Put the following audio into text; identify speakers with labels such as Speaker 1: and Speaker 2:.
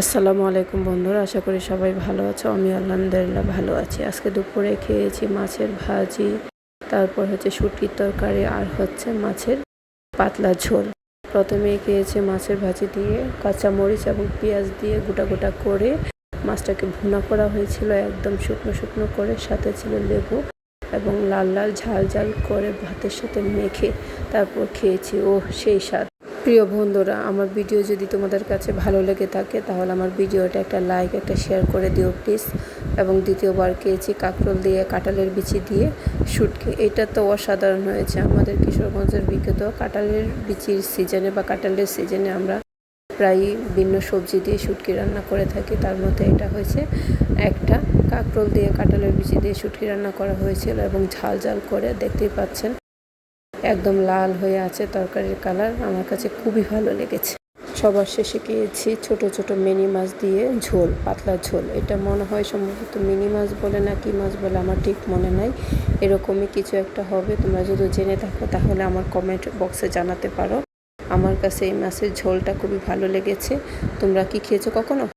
Speaker 1: আসসালামু আলাইকুম বন্ধুরা, আশা করি সবাই ভালো আছো। আমি আলহামদুলিল্লাহ ভালো আছি। আজকে দুপুরে খেয়েছি মাছের ভাজি, তারপর শুটকির তরকারি আর মাছের পাতলা ঝোল। প্রথমে খেয়েছি মাছের ভাজি দিয়ে কাঁচামরিচ এবং পেঁয়াজ দিয়ে গোটা গোটা করে মাছটাকে ভুনা করা হয়েছিল, একদম শুকনো শুকনো করে। সাথে ছিল লেবু এবং লাল লাল ঝাল ঝাল করে ভাতের সাথে মেখে তারপর খেয়েছি। ও সেই স্বাদ! প্রিয় বন্ধুরা, আমার ভিডিও যদি তোমাদের কাছে ভালো লেগে থাকে তাহলে আমার ভিডিওটা একটা লাইক, একটা শেয়ার করে দিও প্লিজ। এবং দ্বিতীয়বার খেয়েছি কাঁকরোল দিয়ে, কাঁঠালের বিচি দিয়ে শুটকি। এটা তো অসাধারণ হয়েছে। আমাদের কিশোরগঞ্জের বিখ্যাত কাঁঠালের বিচির সিজনে বা কাঁঠালের সিজনে আমরা প্রায় ভিন্ন সবজি দিয়ে শুটকি রান্না করে থাকি। তার মধ্যে এটা হয়েছে একটা কাঁকরোল দিয়ে, কাঁঠালের বিচি দিয়ে শুটকি রান্না করা হয়েছিল এবং ঝাল ঝাল করে। দেখতেই পাচ্ছেন একদম লাল হয়ে আছে তরকারির কালার। আমার কাছে খুবই ভালো লেগেছে। সবার শেষে খেয়েছি ছোট ছোট মিনি মাছ দিয়ে ঝোল, পাতলা ঝোল। এটা মনে হয় সম্ভবত মিনি মাছ বলে না কি মাছ বলে আমার ঠিক মনে নাই। এরকমই কিছু একটা হবে। তোমরা যদি জেনে থাকো তাহলে আমার কমেন্ট বক্সে জানাতে পারো। আমার কাছে এই মাছের ঝোলটা খুবই ভালো লেগেছে। তোমরা কি খেয়েছো কখনো?